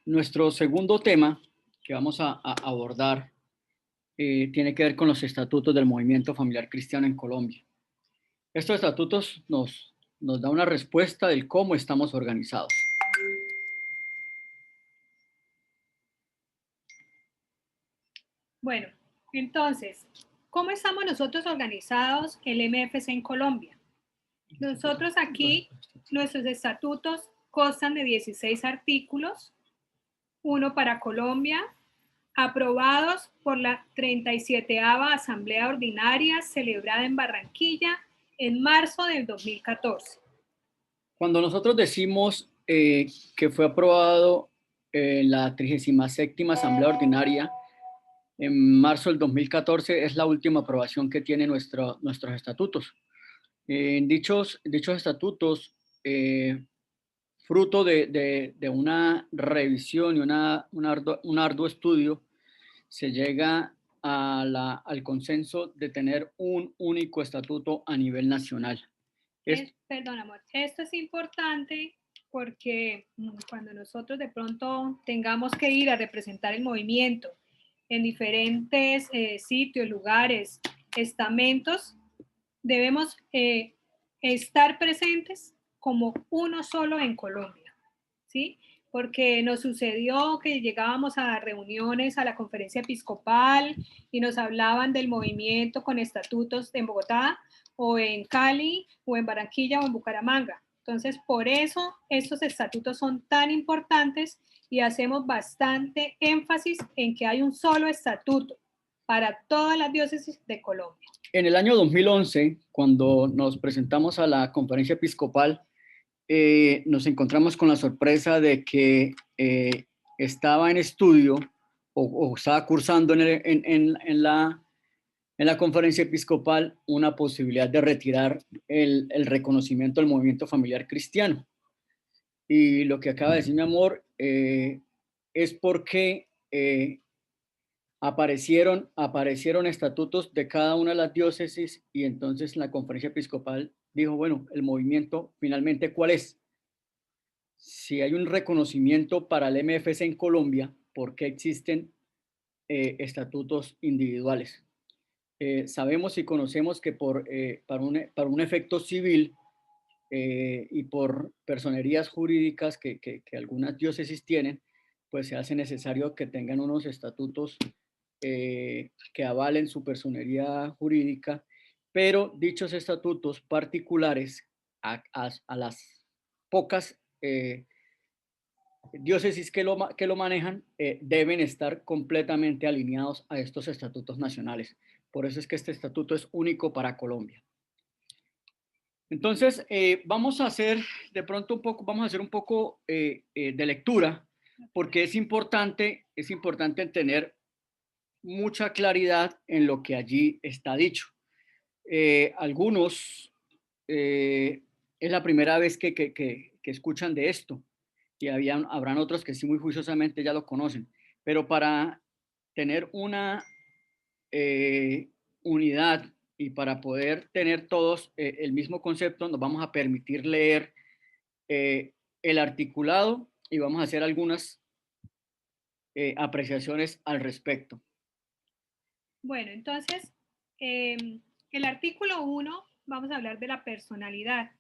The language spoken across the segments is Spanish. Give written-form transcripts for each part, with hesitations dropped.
Nuestro segundo tema que vamos a abordar tiene que ver con los estatutos del movimiento familiar cristiano en Colombia. Estos estatutos nos dan una respuesta del cómo estamos organizados. Bueno, entonces, ¿cómo estamos nosotros organizados el MFC en Colombia? Nosotros aquí, nuestros estatutos constan de 16 artículos, uno para Colombia, aprobados por la 37ª Asamblea Ordinaria celebrada en Barranquilla en marzo del 2014. Cuando nosotros decimos que fue aprobado en la 37ª Asamblea Ordinaria en marzo del 2014, es la última aprobación que tiene nuestros estatutos. Dichos estatutos, fruto de una revisión y un arduo estudio, se llega al consenso de tener un único estatuto a nivel nacional. Perdón, amor, esto es importante porque cuando nosotros de pronto tengamos que ir a representar el movimiento en diferentes sitios, lugares, estamentos, debemos estar presentes como uno solo en Colombia, ¿sí? Porque nos sucedió que llegábamos a reuniones a la conferencia episcopal y nos hablaban del movimiento con estatutos en Bogotá o en Cali o en Barranquilla o en Bucaramanga. Entonces, por eso estos estatutos son tan importantes y hacemos bastante énfasis en que hay un solo estatuto para todas las diócesis de Colombia. En el año 2011, cuando nos presentamos a la conferencia episcopal, nos encontramos con la sorpresa de que estaba en estudio o estaba cursando en la conferencia episcopal una posibilidad de retirar el reconocimiento del movimiento familiar cristiano. Y lo que acaba de decir mi amor es porque aparecieron estatutos de cada una de las diócesis y entonces la conferencia episcopal dijo, bueno, el movimiento finalmente, ¿cuál es? Si hay un reconocimiento para el MFC en Colombia, ¿por qué existen estatutos individuales? Sabemos y conocemos que para un efecto civil y por personerías jurídicas que algunas diócesis tienen, pues se hace necesario que tengan unos estatutos que avalen su personería jurídica, pero dichos estatutos particulares a las pocas diócesis que lo manejan deben estar completamente alineados a estos estatutos nacionales. Por eso es que este estatuto es único para Colombia. Entonces, vamos a hacer un poco de lectura, porque es importante tener mucha claridad en lo que allí está dicho. Algunos es la primera vez que escuchan de esto y habrán otros que sí muy juiciosamente ya lo conocen, pero para tener una unidad y para poder tener todos el mismo concepto, nos vamos a permitir leer el articulado y vamos a hacer algunas apreciaciones al respecto. Bueno, entonces, el artículo 1, vamos a hablar de la personalidad.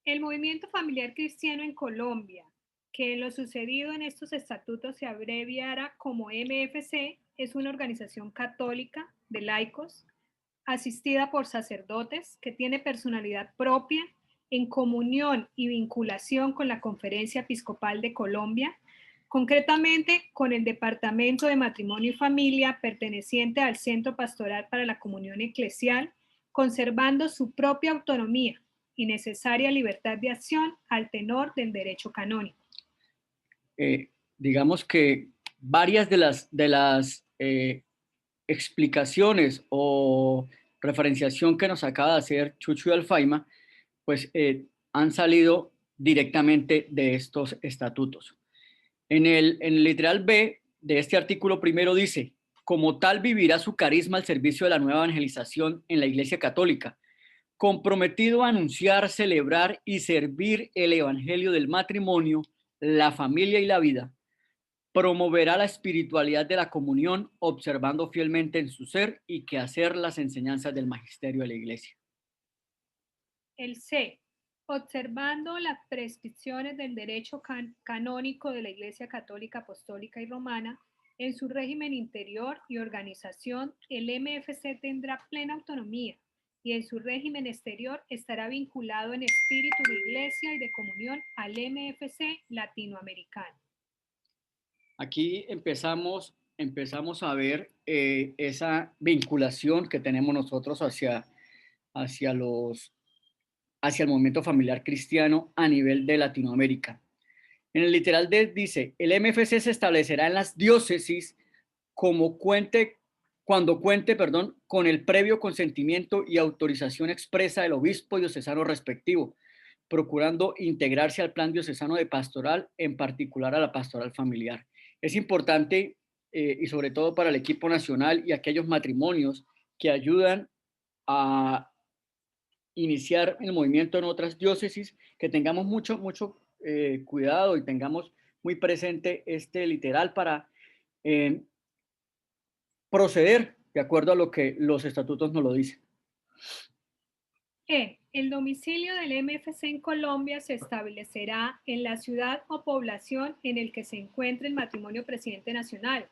El movimiento familiar cristiano en Colombia, que en lo sucedido en estos estatutos se abreviara como MFC, es una organización católica de laicos, asistida por sacerdotes, que tiene personalidad propia, en comunión y vinculación con la Conferencia Episcopal de Colombia, concretamente con el Departamento de Matrimonio y Familia perteneciente al Centro Pastoral para la Comunión Eclesial, conservando su propia autonomía y necesaria libertad de acción al tenor del derecho canónico. Digamos que varias de las explicaciones o referenciación que nos acaba de hacer Chucho y Alfaima, pues han salido directamente de estos estatutos. En el literal B de este artículo primero dice, como tal vivirá su carisma al servicio de la nueva evangelización en la Iglesia Católica, comprometido a anunciar, celebrar y servir el evangelio del matrimonio la familia y la vida. Promoverá la espiritualidad de la comunión, observando fielmente en su ser y quehacer las enseñanzas del magisterio de la Iglesia. El C. Observando las prescripciones del derecho canónico de la Iglesia Católica, Apostólica y Romana, en su régimen interior y organización, el MFC tendrá plena autonomía y en su régimen exterior estará vinculado en espíritu de Iglesia y de comunión al MFC latinoamericano. Aquí empezamos a ver esa vinculación que tenemos nosotros hacia el movimiento familiar cristiano a nivel de Latinoamérica. En el literal dice, el MFC se establecerá en las diócesis cuando cuente, con el previo consentimiento y autorización expresa del obispo diocesano respectivo, procurando integrarse al plan diocesano de pastoral, en particular a la pastoral familiar. Es importante, y sobre todo para el equipo nacional y aquellos matrimonios que ayudan a iniciar el movimiento en otras diócesis, que tengamos mucho cuidado y tengamos muy presente este literal para proceder de acuerdo a lo que los estatutos nos lo dicen. El domicilio del MFC en Colombia se establecerá en la ciudad o población en el que se encuentre el matrimonio presidente nacional,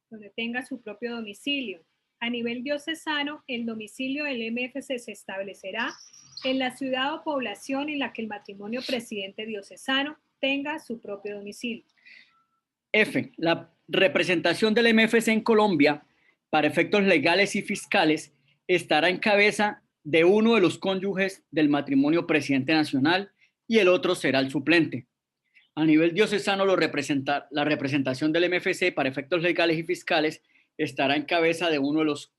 donde tenga su propio domicilio. A nivel diocesano, el domicilio del MFC se establecerá en la ciudad o población en la que el matrimonio presidente diocesano tenga su propio domicilio. F. La representación del MFC en Colombia, para efectos legales y fiscales, estará en cabeza de uno de los cónyuges del matrimonio presidente nacional y el otro será el suplente. A nivel diocesano, la representación del MFC para efectos legales y fiscales estará en cabeza de uno de los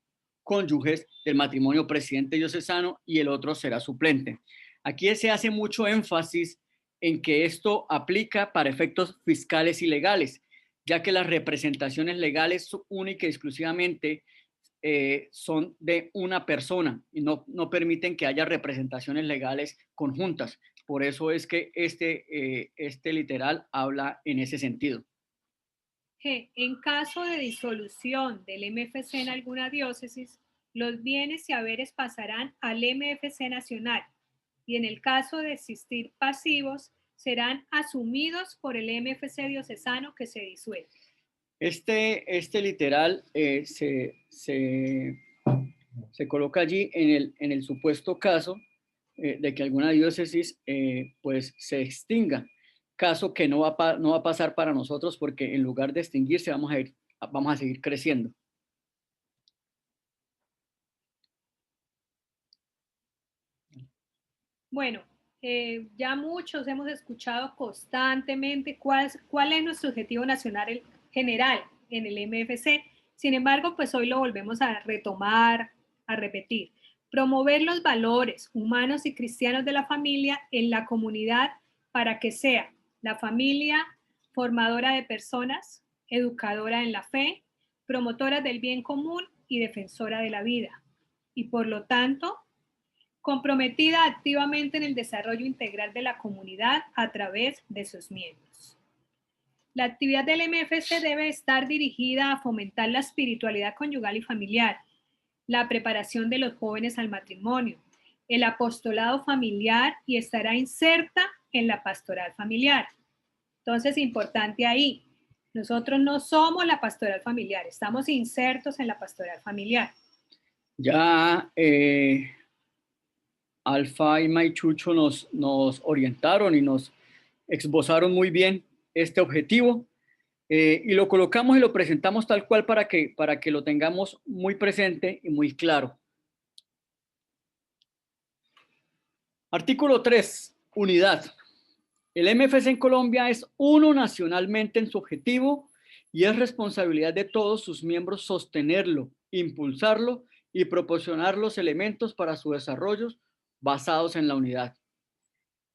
cónyuges del matrimonio presidente diocesano y el otro será suplente. Aquí se hace mucho énfasis en que esto aplica para efectos fiscales y legales, ya que las representaciones legales única y exclusivamente son de una persona y no permiten que haya representaciones legales conjuntas. Por eso es que este literal habla en ese sentido. G. En caso de disolución del MFC en alguna diócesis, los bienes y haberes pasarán al MFC nacional y en el caso de existir pasivos, serán asumidos por el MFC diocesano que se disuelve. Este literal se coloca allí en el supuesto caso de que alguna diócesis pues se extinga, caso que no va a pasar para nosotros porque en lugar de extinguirse vamos a seguir creciendo. Bueno, ya muchos hemos escuchado constantemente cuál es nuestro objetivo nacional general en el MFC. Sin embargo, pues hoy lo volvemos a retomar, a repetir. Promover los valores humanos y cristianos de la familia en la comunidad para que sea la familia formadora de personas, educadora en la fe, promotora del bien común y defensora de la vida. Y por lo tanto, comprometida activamente en el desarrollo integral de la comunidad a través de sus miembros. La actividad del MFC debe estar dirigida a fomentar la espiritualidad conyugal y familiar, la preparación de los jóvenes al matrimonio, el apostolado familiar y estará inserta en la pastoral familiar. Entonces, importante ahí, nosotros no somos la pastoral familiar, estamos insertos en la pastoral familiar. Ya Alfa y Maichucho nos orientaron y nos esbozaron muy bien este objetivo y lo colocamos y lo presentamos tal cual para que lo tengamos muy presente y muy claro. Artículo 3, unidad. El MFC en Colombia es uno nacionalmente en su objetivo y es responsabilidad de todos sus miembros sostenerlo, impulsarlo y proporcionar los elementos para su desarrollo basados en la unidad.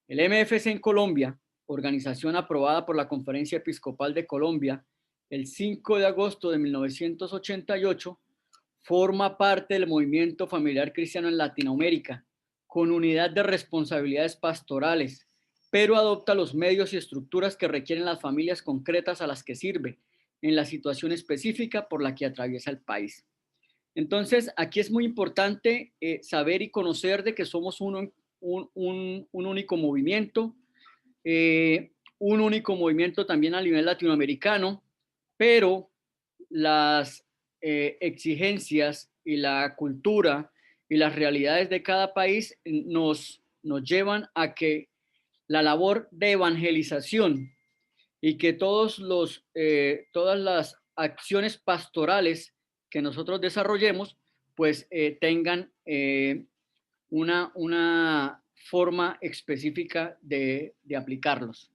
El MFC en Colombia, organización aprobada por la Conferencia Episcopal de Colombia el 5 de agosto de 1988, forma parte del movimiento familiar cristiano en Latinoamérica, con unidad de responsabilidades pastorales, pero adopta los medios y estructuras que requieren las familias concretas a las que sirve en la situación específica por la que atraviesa el país. Entonces, aquí es muy importante saber y conocer de que somos un único movimiento, un único movimiento también a nivel latinoamericano, pero las exigencias y la cultura y las realidades de cada país nos llevan a que la labor de evangelización y que todas las acciones pastorales que nosotros desarrollemos, pues tengan una forma específica de aplicarlos.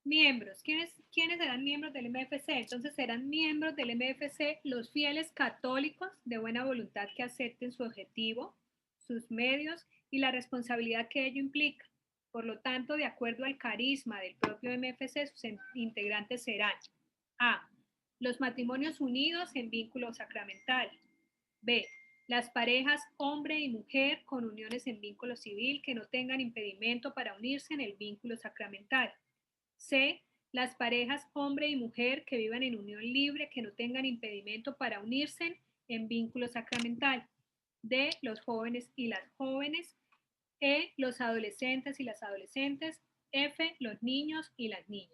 Miembros. ¿Quiénes serán miembros del MFC? Entonces serán miembros del MFC los fieles católicos de buena voluntad que acepten su objetivo, sus medios y la responsabilidad que ello implica. Por lo tanto, de acuerdo al carisma del propio MFC, sus integrantes serán A. Los matrimonios unidos en vínculo sacramental. B. Las parejas hombre y mujer con uniones en vínculo civil que no tengan impedimento para unirse en el vínculo sacramental. C. Las parejas hombre y mujer que vivan en unión libre que no tengan impedimento para unirse en vínculo sacramental. D. Los jóvenes y las jóvenes. E. Los adolescentes y las adolescentes. F. Los niños y las niñas.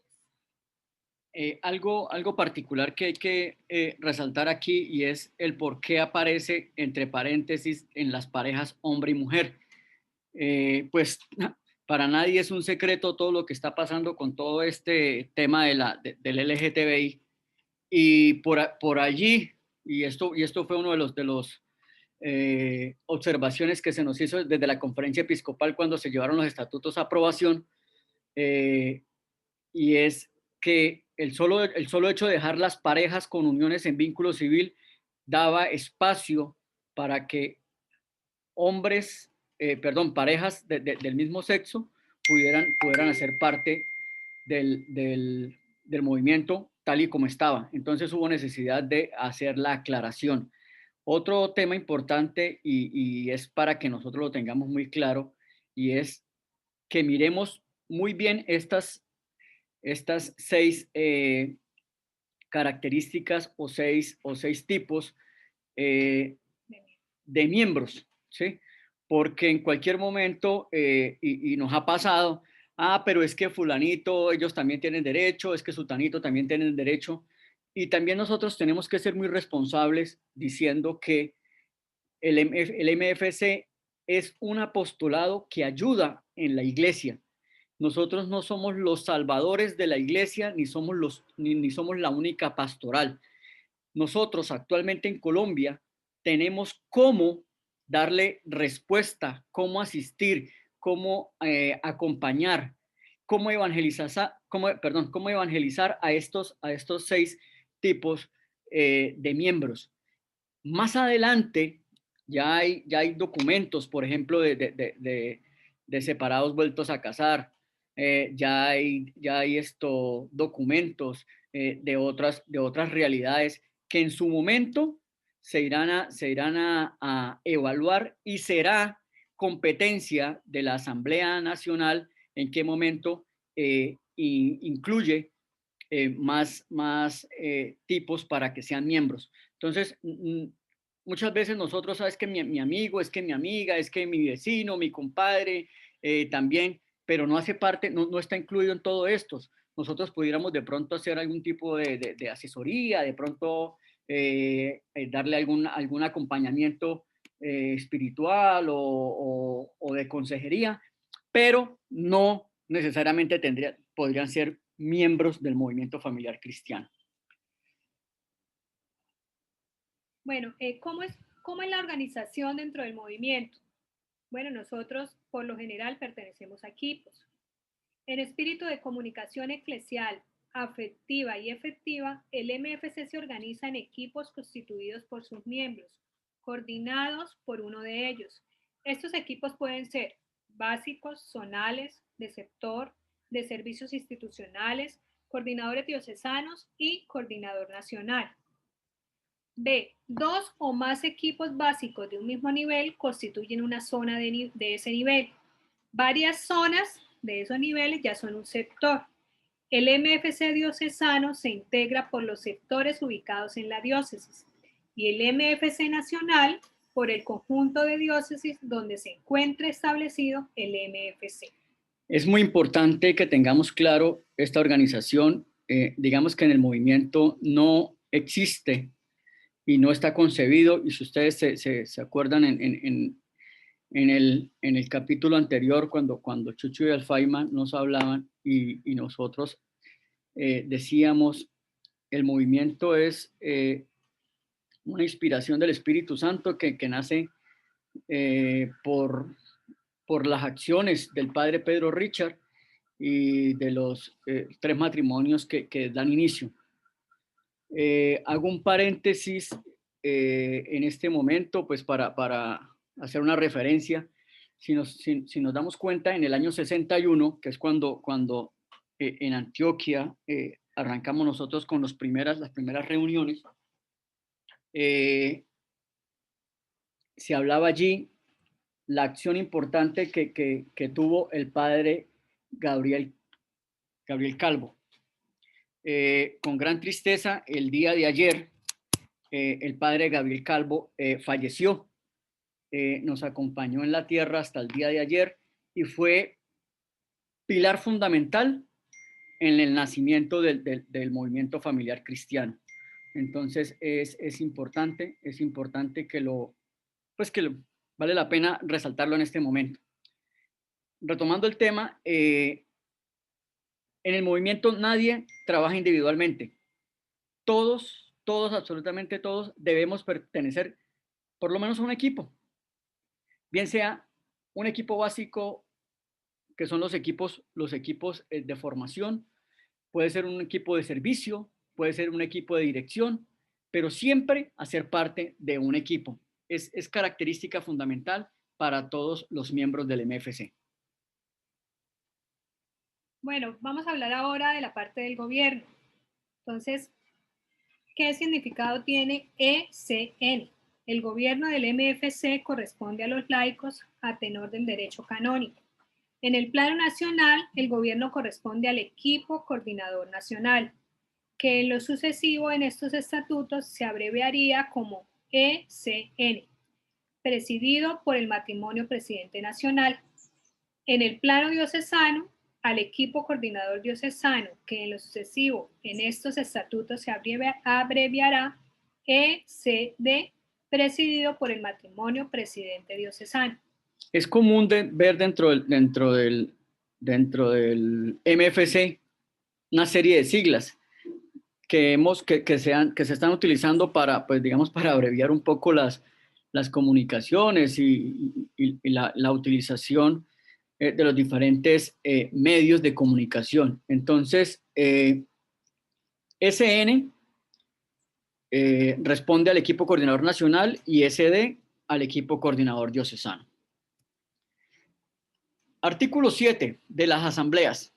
Algo particular que hay que resaltar aquí y es el por qué aparece entre paréntesis en las parejas hombre y mujer. Pues para nadie es un secreto todo lo que está pasando con todo este tema del LGTBI y por allí, y esto fue uno de los observaciones que se nos hizo desde la conferencia episcopal cuando se llevaron los estatutos a aprobación, y es que el solo hecho de dejar las parejas con uniones en vínculo civil daba espacio para que parejas del mismo sexo pudieran hacer parte del movimiento tal y como estaba. Entonces hubo necesidad de hacer la aclaración. Otro tema importante y es para que nosotros lo tengamos muy claro y es que miremos muy bien estas 6 características o seis tipos de miembros, ¿sí? Porque en cualquier momento, y nos ha pasado, pero es que fulanito, ellos también tienen derecho, es que sutanito también tienen derecho, y también nosotros tenemos que ser muy responsables diciendo que el MFC es un apostolado que ayuda en la iglesia. Nosotros no somos los salvadores de la iglesia, ni somos la única pastoral. Nosotros actualmente en Colombia tenemos cómo darle respuesta, cómo asistir, cómo acompañar, cómo evangelizar a estos 6 tipos de miembros. Más adelante ya hay documentos, por ejemplo, de separados vueltos a casar, ya hay documentos de otras realidades que en su momento se irán a evaluar y será competencia de la Asamblea Nacional en qué momento incluye más tipos para que sean miembros. Entonces, muchas veces nosotros, sabes que mi amigo, es que mi amiga, es que mi vecino, mi compadre también, pero no hace parte, no está incluido en todo esto. Nosotros pudiéramos de pronto hacer algún tipo de asesoría, de pronto darle algún acompañamiento espiritual o de consejería, pero no necesariamente podrían ser miembros del movimiento familiar cristiano. Bueno, ¿cómo es la organización dentro del movimiento? Bueno, nosotros por lo general pertenecemos a equipos. En espíritu de comunicación eclesial, afectiva y efectiva, el MFC se organiza en equipos constituidos por sus miembros, coordinados por uno de ellos. Estos equipos pueden ser básicos, zonales, de sector, de servicios institucionales, coordinadores diocesanos y coordinador nacional. B. Dos o más equipos básicos de un mismo nivel constituyen una zona de ese nivel. Varias zonas de esos niveles ya son un sector. El MFC diocesano se integra por los sectores ubicados en la diócesis y el MFC nacional por el conjunto de diócesis donde se encuentre establecido el MFC. Es muy importante que tengamos claro esta organización. Digamos que en el movimiento no existe y no está concebido, y si ustedes se acuerdan en el capítulo anterior, cuando Chucho y Alfaima nos hablaban y nosotros decíamos, el movimiento es una inspiración del Espíritu Santo que nace por las acciones del padre Pedro Richard y de los 3 matrimonios que dan inicio. Hago un paréntesis en este momento, pues para hacer una referencia. Si nos damos cuenta, en el año 61, que es cuando en Antioquia arrancamos nosotros con las primeras reuniones, se hablaba allí la acción importante que tuvo el padre Gabriel Calvo. Con gran tristeza, el día de ayer, el padre Gabriel Calvo falleció. Nos acompañó en la tierra hasta el día de ayer y fue pilar fundamental en el nacimiento del movimiento familiar cristiano. Entonces es importante vale la pena resaltarlo en este momento. Retomando el tema, en el movimiento nadie trabaja individualmente. Todos, absolutamente todos, debemos pertenecer por lo menos a un equipo. Bien sea un equipo básico, que son los equipos de formación, puede ser un equipo de servicio, puede ser un equipo de dirección, pero siempre hacer parte de un equipo. Es característica fundamental para todos los miembros del MFC. Bueno, vamos a hablar ahora de la parte del gobierno. Entonces, ¿qué significado tiene ECN? El gobierno del MFC corresponde a los laicos a tenor del derecho canónico. En el plano nacional, el gobierno corresponde al equipo coordinador nacional, que en lo sucesivo en estos estatutos se abreviaría como ECN, presidido por el matrimonio presidente nacional. En el plano diocesano, al equipo coordinador diocesano, que en lo sucesivo en estos estatutos se abreviará ECD, presidido por el matrimonio presidente diocesano. Es común ver dentro del MFC una serie de siglas que se están utilizando para, pues digamos, para abreviar un poco las comunicaciones y la utilización de los diferentes medios de comunicación. Entonces, SN responde al equipo coordinador nacional y SD al equipo coordinador diocesano. Artículo 7 de las asambleas.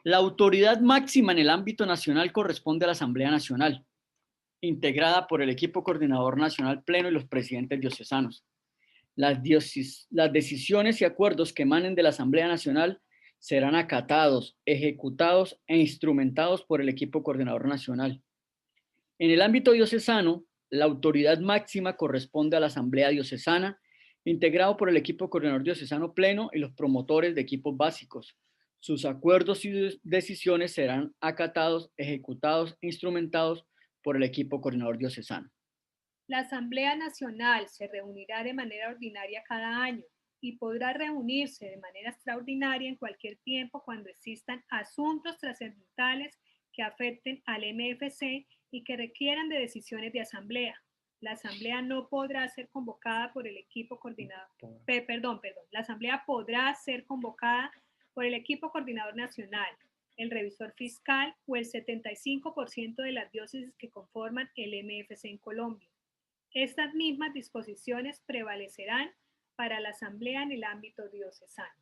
La autoridad máxima en el ámbito nacional corresponde a la Asamblea Nacional, integrada por el equipo coordinador nacional pleno y los presidentes diocesanos. Las decisiones y acuerdos que emanen de la Asamblea Nacional serán acatados, ejecutados e instrumentados por el equipo coordinador nacional. En el ámbito diocesano, la autoridad máxima corresponde a la Asamblea Diocesana, integrado por el equipo coordinador diocesano pleno y los promotores de equipos básicos. Sus acuerdos y decisiones serán acatados, ejecutados e instrumentados por el equipo coordinador diocesano. La Asamblea Nacional se reunirá de manera ordinaria cada año y podrá reunirse de manera extraordinaria en cualquier tiempo cuando existan asuntos trascendentales que afecten al MFC y que requieran de decisiones de asamblea. La asamblea no podrá ser convocada por el equipo coordinador. La asamblea podrá ser convocada por el equipo coordinador nacional, el revisor fiscal o el 75% de las diócesis que conforman el MFC en Colombia. Estas mismas disposiciones prevalecerán para la asamblea en el ámbito diocesano.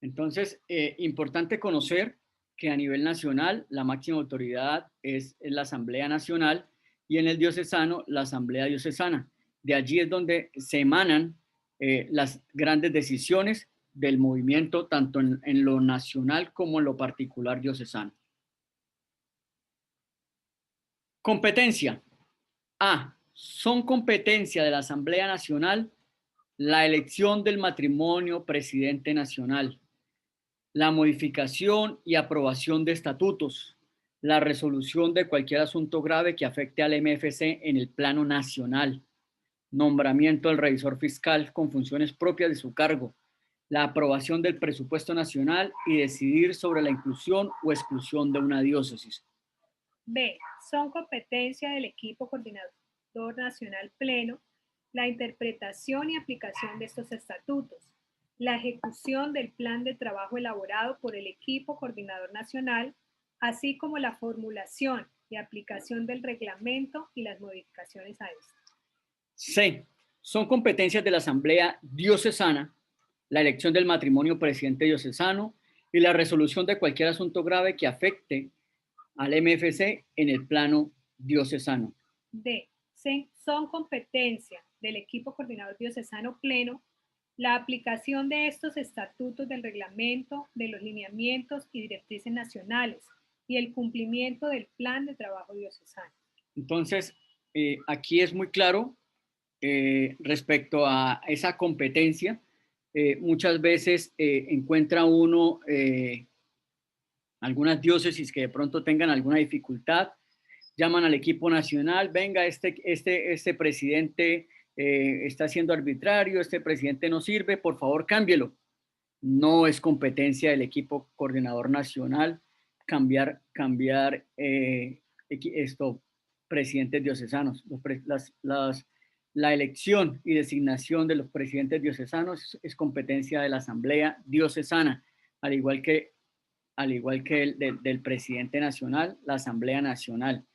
Entonces, importante conocer que a nivel nacional la máxima autoridad es la Asamblea Nacional y en el diocesano la asamblea diocesana. De allí es donde se emanan las grandes decisiones del movimiento, tanto en lo nacional como en lo particular diocesano. Competencia. A. Son competencia de la Asamblea Nacional la elección del matrimonio presidente nacional, la modificación y aprobación de estatutos, la resolución de cualquier asunto grave que afecte al MFC en el plano nacional, nombramiento del revisor fiscal con funciones propias de su cargo, la aprobación del presupuesto nacional y decidir sobre la inclusión o exclusión de una diócesis. B. Son competencia del equipo coordinador nacional pleno la interpretación y aplicación de estos estatutos, la ejecución del plan de trabajo elaborado por el equipo coordinador nacional, así como la formulación y aplicación del reglamento y las modificaciones a este. C. Son competencias de la Asamblea Diocesana la elección del matrimonio presidente diocesano y la resolución de cualquier asunto grave que afecte al MFC en el plano diocesano. D. Son competencia del equipo coordinador diocesano pleno la aplicación de estos estatutos del reglamento, de los lineamientos y directrices nacionales y el cumplimiento del plan de trabajo diocesano. Entonces, aquí es muy claro respecto a esa competencia. Muchas veces encuentra uno algunas diócesis que de pronto tengan alguna dificultad, llaman al equipo nacional, venga, este presidente está siendo arbitrario, este presidente no sirve, por favor cámbielo. No es competencia del equipo coordinador nacional cambiar presidentes diocesanos. La elección y designación de los presidentes diocesanos es competencia de la Asamblea Diocesana, al igual que del presidente nacional, la Asamblea Nacional.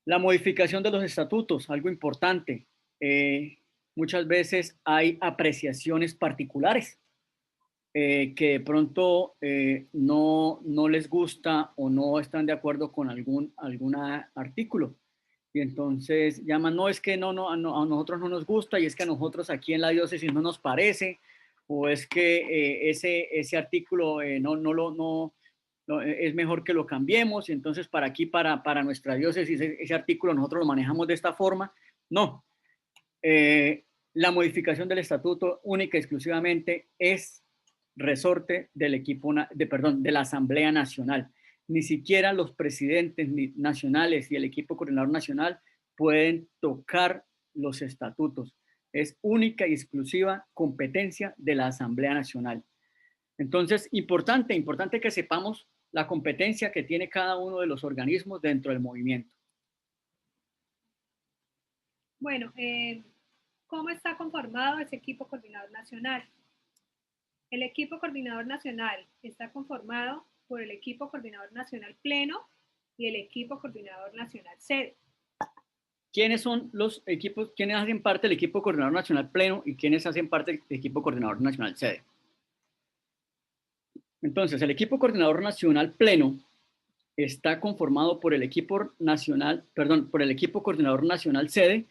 La modificación de los estatutos, algo importante. Muchas veces hay apreciaciones particulares que de pronto no les gusta o no están de acuerdo con algún artículo. Y entonces llaman, no, es que a nosotros no nos gusta y es que a nosotros aquí en la diócesis no nos parece, o es que ese artículo es mejor que lo cambiemos y entonces para aquí, para nuestra diócesis, ese artículo nosotros lo manejamos de esta forma. No. La modificación del estatuto única y exclusivamente es resorte del de la Asamblea Nacional. Ni siquiera los presidentes nacionales y el equipo coordinador nacional pueden tocar los estatutos. Es única y exclusiva competencia de la Asamblea Nacional. Entonces, importante que sepamos la competencia que tiene cada uno de los organismos dentro del movimiento. Bueno, ¿cómo está conformado ese equipo coordinador nacional? El equipo coordinador nacional está conformado por el equipo coordinador nacional pleno y el equipo coordinador nacional sede. ¿Quiénes son los equipos, quiénes hacen parte del equipo coordinador nacional pleno y quiénes hacen parte del equipo coordinador nacional sede? Entonces, el equipo coordinador nacional pleno está conformado por el equipo coordinador nacional sede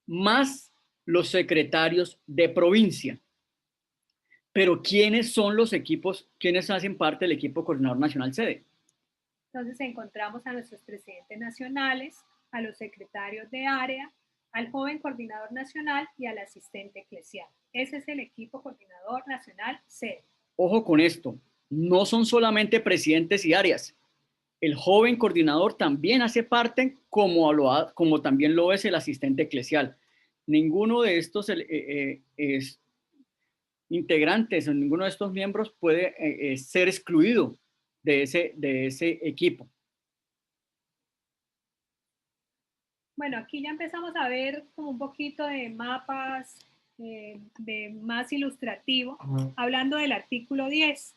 más los secretarios de provincia. Pero ¿quiénes son los equipos, quiénes hacen parte del equipo coordinador nacional sede? Entonces encontramos a nuestros presidentes nacionales, a los secretarios de área, al joven coordinador nacional y al asistente eclesial. Ese es el equipo coordinador nacional sede. Ojo con esto, no son solamente presidentes y áreas. El joven coordinador también hace parte como también lo es el asistente eclesial. Ninguno de estos integrantes o ninguno de estos miembros puede ser excluido de ese equipo. Bueno, aquí ya empezamos a ver como un poquito de mapas de más ilustrativo, hablando del artículo 10,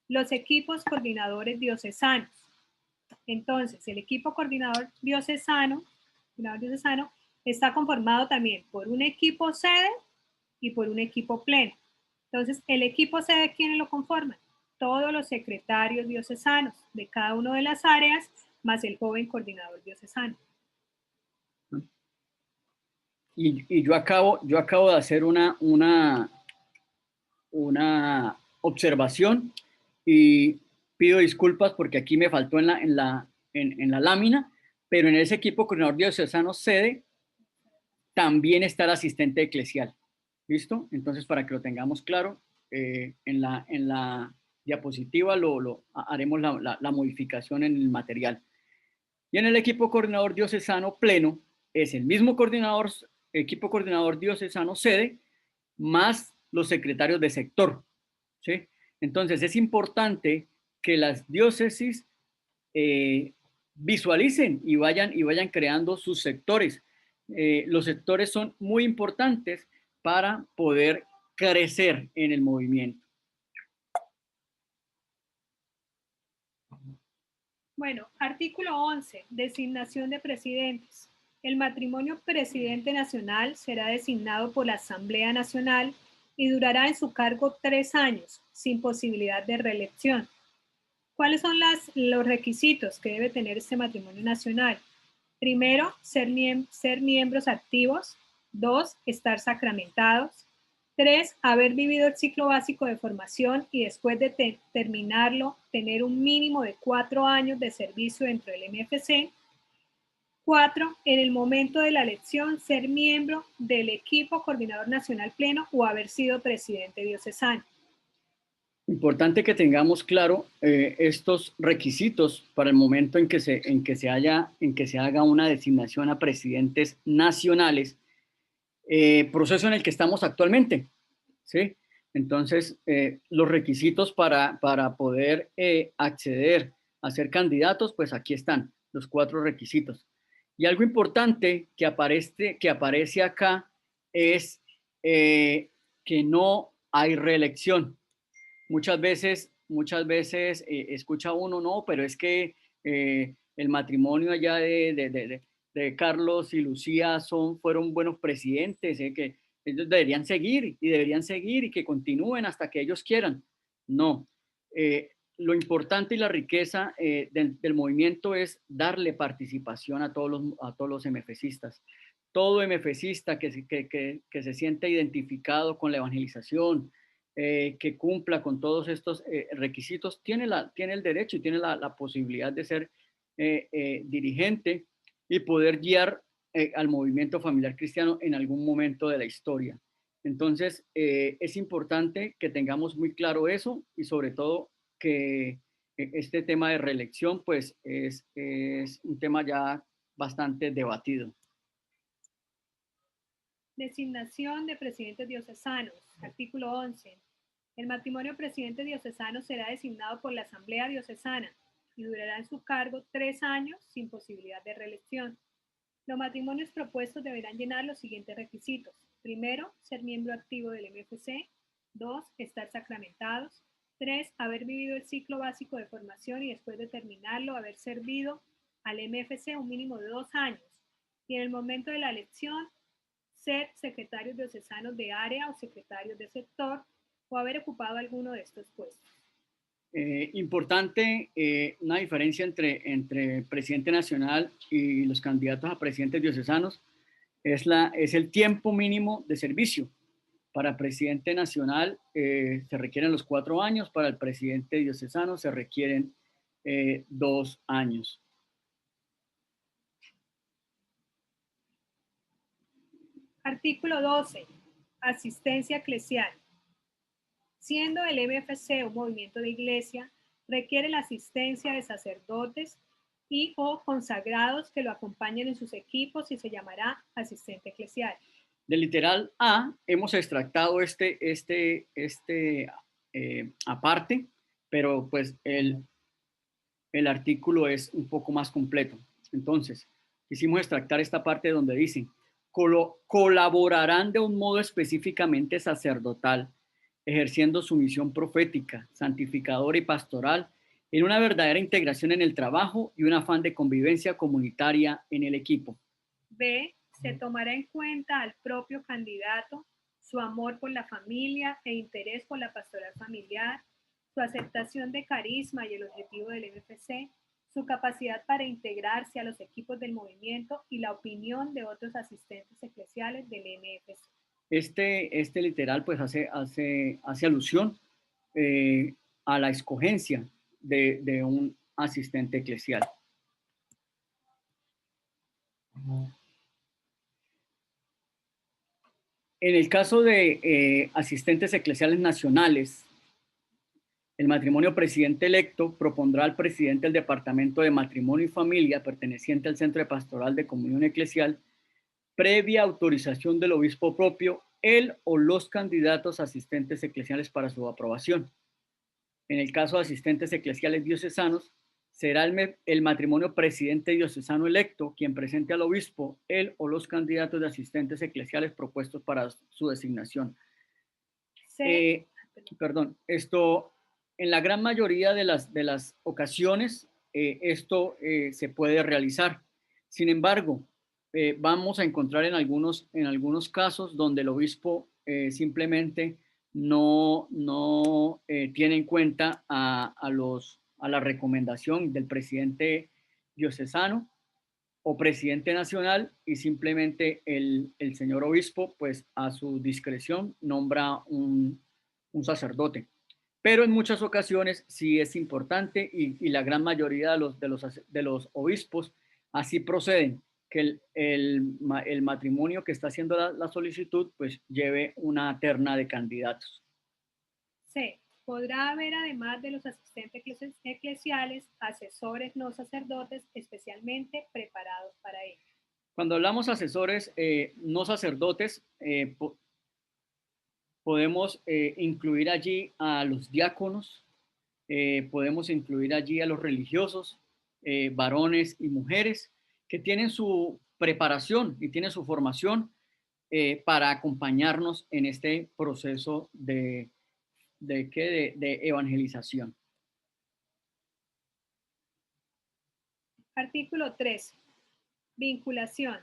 los equipos coordinadores diocesanos. Entonces, el equipo coordinador diocesano está conformado también por un equipo sede y por un equipo pleno. Entonces, el equipo sede, ¿quiénes lo conforman? Todos los secretarios diocesanos de cada una de las áreas, más el joven coordinador diocesano. Y yo acabo de hacer una observación y pido disculpas porque aquí me faltó en la lámina, pero en ese equipo coordinador diocesano sede también está el asistente eclesial. ¿Listo? Entonces, para que lo tengamos claro, en la diapositiva haremos la modificación en el material. Y en el equipo coordinador diocesano pleno es el mismo equipo coordinador diocesano sede, más los secretarios de sector. ¿Sí? Entonces, es importante que las diócesis visualicen y vayan creando sus sectores. Los sectores son muy importantes para poder crecer en el movimiento. Bueno, artículo 11, designación de presidentes. El matrimonio presidente nacional será designado por la Asamblea Nacional y durará en su cargo 3 años, sin posibilidad de reelección. ¿Cuáles son los requisitos que debe tener este matrimonio nacional? Primero, ser miembros activos. 2, estar sacramentados. 3, haber vivido el ciclo básico de formación y después de terminarlo, tener un mínimo de 4 años de servicio dentro del MFC. 4, en el momento de la elección, ser miembro del equipo coordinador nacional pleno o haber sido presidente diocesano. Importante que tengamos claro estos requisitos para el momento en que se haga una designación a presidentes nacionales, proceso en el que estamos actualmente, ¿sí? Entonces, los requisitos para poder acceder a ser candidatos, pues aquí están los 4 requisitos. Y algo importante que aparece acá es que no hay reelección. Muchas veces escucha uno, no, pero es que el matrimonio allá de Carlos y Lucía fueron buenos presidentes, que ellos deberían seguir y que continúen hasta que ellos quieran. No, lo importante y la riqueza del movimiento es darle participación a todos los MFCistas. Todo MFCista que se siente identificado con la evangelización, que cumpla con todos estos requisitos, tiene el derecho y tiene la posibilidad de ser dirigente y poder guiar al movimiento familiar cristiano en algún momento de la historia. Entonces, es importante que tengamos muy claro eso y sobre todo que este tema de reelección pues es un tema ya bastante debatido. Designación de presidentes diocesanos. Artículo 11. El matrimonio presidente diocesano será designado por la Asamblea Diocesana y durará en su cargo 3 años sin posibilidad de reelección. Los matrimonios propuestos deberán llenar los siguientes requisitos. Primero, ser miembro activo del MFC. 2, estar sacramentados. 3, haber vivido el ciclo básico de formación y después de terminarlo, haber servido al MFC un mínimo de 2 años. Y en el momento de la elección, ser secretarios diocesanos de área o secretarios de sector o haber ocupado alguno de estos puestos. Importante una diferencia entre presidente nacional y los candidatos a presidentes diocesanos es el tiempo mínimo de servicio. Para presidente nacional se requieren los 4 años, para el presidente diocesano se requieren 2 años. Artículo 12. Asistencia eclesial. Siendo el MFC un movimiento de iglesia, requiere la asistencia de sacerdotes y o consagrados que lo acompañen en sus equipos y se llamará asistente eclesial. Del literal A hemos extractado aparte, pero pues el artículo es un poco más completo. Entonces, quisimos extractar esta parte donde dice, colaborarán de un modo específicamente sacerdotal, ejerciendo su misión profética, santificadora y pastoral, en una verdadera integración en el trabajo y un afán de convivencia comunitaria en el equipo. B, se tomará en cuenta al propio candidato, su amor por la familia e interés por la pastoral familiar, su aceptación de carisma y el objetivo del MFC, su capacidad para integrarse a los equipos del movimiento y la opinión de otros asistentes eclesiales del MFC. Este literal pues hace alusión a la escogencia de un asistente eclesial. En el caso de asistentes eclesiales nacionales, el matrimonio presidente electo propondrá al presidente del Departamento de Matrimonio y Familia perteneciente al Centro de Pastoral de Comunión Eclesial, previa autorización del obispo propio, él o los candidatos asistentes eclesiales para su aprobación. En el caso de asistentes eclesiales diocesanos, será el matrimonio presidente diocesano electo quien presente al obispo, él o los candidatos de asistentes eclesiales propuestos para su designación. Sí. Esto, en la gran mayoría de las ocasiones, esto se puede realizar. Sin embargo, vamos a encontrar en algunos casos donde el obispo simplemente no tiene en cuenta a la recomendación del presidente diocesano o presidente nacional y simplemente el señor obispo, pues a su discreción, nombra un sacerdote. Pero en muchas ocasiones sí es importante y la gran mayoría de los obispos así proceden, que el matrimonio que está haciendo la solicitud pues lleve una terna de candidatos. C. Podrá haber, además de los asistentes eclesiales, asesores no sacerdotes especialmente preparados para ello. Cuando hablamos asesores no sacerdotes, podemos incluir allí a los diáconos, podemos incluir allí a los religiosos, varones y mujeres, que tienen su preparación y tienen su formación para acompañarnos en este proceso de evangelización. Artículo 13. Vinculación.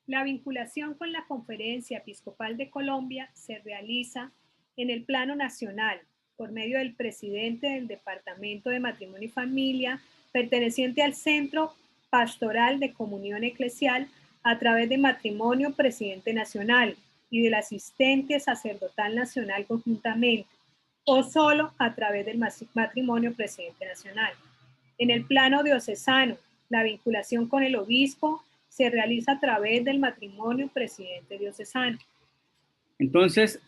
La vinculación con la Conferencia Episcopal de Colombia se realiza en el plano nacional por medio del presidente del Departamento de Matrimonio y Familia perteneciente al Centro Pastoral de Comunión Eclesial a través de Matrimonio Presidente Nacional y del Asistente Sacerdotal Nacional conjuntamente o solo a través del Matrimonio Presidente Nacional. En el plano diocesano, la vinculación con el obispo se realiza a través del matrimonio presidente diocesano. Entonces,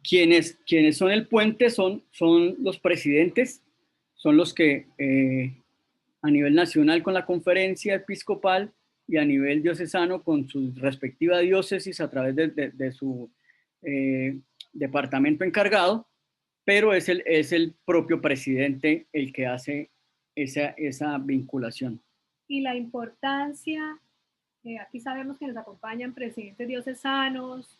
quienes son el puente son los presidentes, son los que a nivel nacional con la conferencia episcopal y a nivel diocesano con su respectiva diócesis a través de su departamento encargado, pero es el propio presidente el que hace esa vinculación. Y la importancia, aquí sabemos que nos acompañan presidentes diocesanos,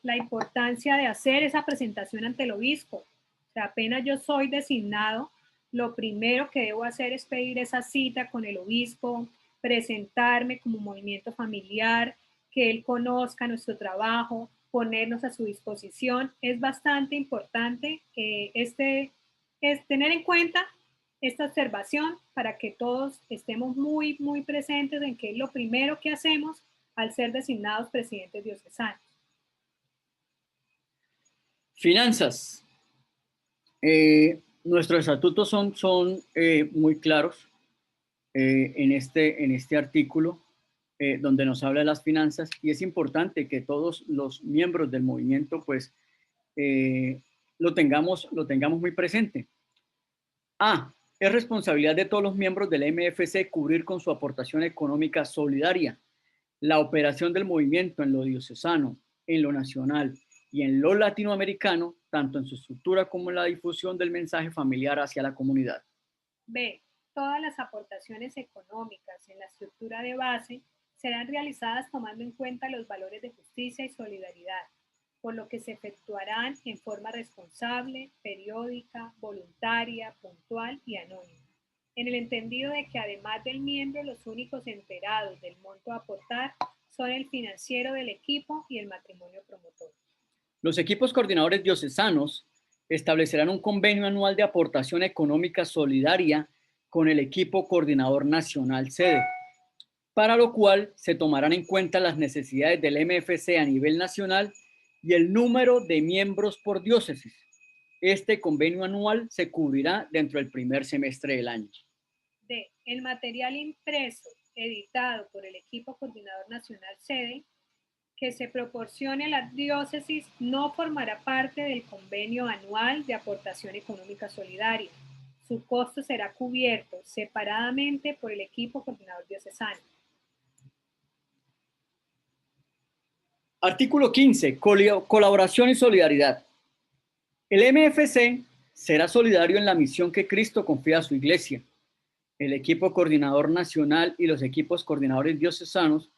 la importancia de hacer esa presentación ante el obispo. O sea, apenas yo soy designado, lo primero que debo hacer es pedir esa cita con el obispo, presentarme como movimiento familiar, que él conozca nuestro trabajo, ponernos a su disposición. Es bastante importante es tener en cuenta esta observación para que todos estemos muy, muy presentes en que es lo primero que hacemos al ser designados presidentes diocesanos. Finanzas. Nuestros estatutos son muy claros en este artículo donde nos habla de las finanzas y es importante que todos los miembros del movimiento pues lo tengamos muy presente. A. Es responsabilidad de todos los miembros del MFC cubrir con su aportación económica solidaria la operación del movimiento en lo diocesano, en lo nacional y en lo latinoamericano, tanto en su estructura como en la difusión del mensaje familiar hacia la comunidad. B. Todas las aportaciones económicas en la estructura de base serán realizadas tomando en cuenta los valores de justicia y solidaridad, por lo que se efectuarán en forma responsable, periódica, voluntaria, puntual y anónima, en el entendido de que además del miembro, los únicos enterados del monto a aportar son el financiero del equipo y el matrimonio promotor. Los equipos coordinadores diocesanos establecerán un convenio anual de aportación económica solidaria con el equipo coordinador nacional sede, para lo cual se tomarán en cuenta las necesidades del MFC a nivel nacional y el número de miembros por diócesis. Este convenio anual se cubrirá dentro del primer semestre del año. D. El material impreso, editado por el equipo coordinador nacional sede, que se proporcione a la diócesis no formará parte del convenio anual de aportación económica solidaria. Su costo será cubierto separadamente por el equipo coordinador diocesano. Artículo 15. Colaboración y solidaridad. El MFC será solidario en la misión que Cristo confía a su iglesia. El equipo coordinador nacional y los equipos coordinadores diocesanos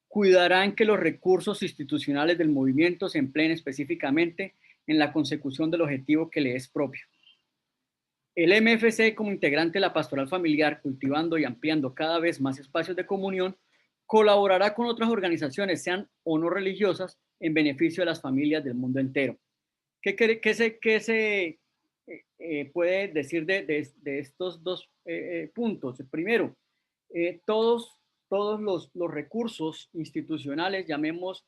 cuidarán que los recursos institucionales del movimiento se empleen específicamente en la consecución del objetivo que le es propio. El MFC, como integrante de la pastoral familiar, cultivando y ampliando cada vez más espacios de comunión, colaborará con otras organizaciones, sean o no religiosas, en beneficio de las familias del mundo entero. ¿Qué se puede decir de estos dos puntos? Primero, todos los recursos institucionales, llamemos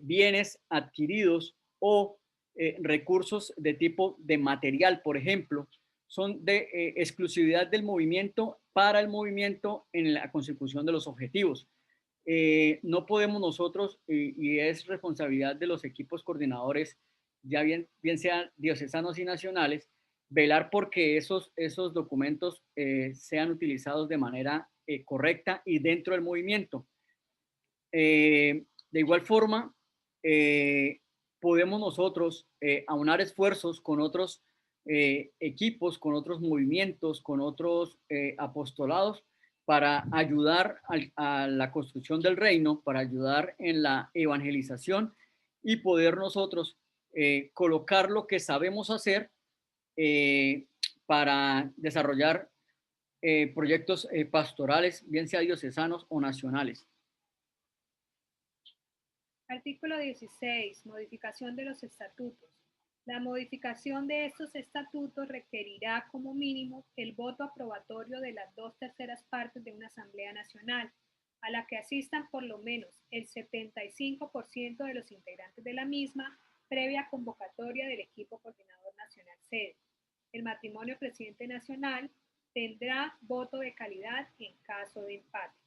bienes adquiridos o recursos de tipo de material, por ejemplo, son de exclusividad del movimiento para el movimiento en la consecución de los objetivos. No podemos nosotros, y es responsabilidad de los equipos coordinadores, ya bien sean diocesanos y nacionales, velar porque esos documentos sean utilizados de manera correcta y dentro del movimiento. De igual forma, podemos nosotros aunar esfuerzos con otros equipos, con otros movimientos, con otros apostolados para ayudar a la construcción del reino, para ayudar en la evangelización y poder nosotros colocar lo que sabemos hacer para desarrollar proyectos pastorales, bien sea diocesanos o nacionales. Artículo 16. Modificación de los estatutos. La modificación de estos estatutos requerirá como mínimo el voto aprobatorio de las 2/3 partes de una Asamblea Nacional, a la que asistan por lo menos el 75% de los integrantes de la misma, previa convocatoria del equipo coordinador nacional sede. El matrimonio presidente nacional tendrá voto de calidad en caso de empate.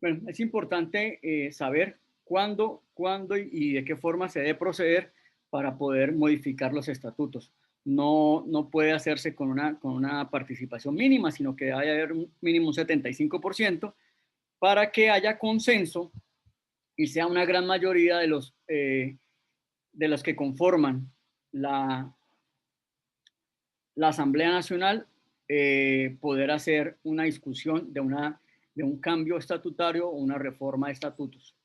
Bueno, es importante saber cuándo y de qué forma se debe proceder para poder modificar los estatutos. No puede hacerse con una participación mínima, sino que debe haber un mínimo 75% para que haya consenso y sea una gran mayoría de los que conforman la Asamblea Nacional poder hacer una discusión de un cambio estatutario o una reforma de estatutos.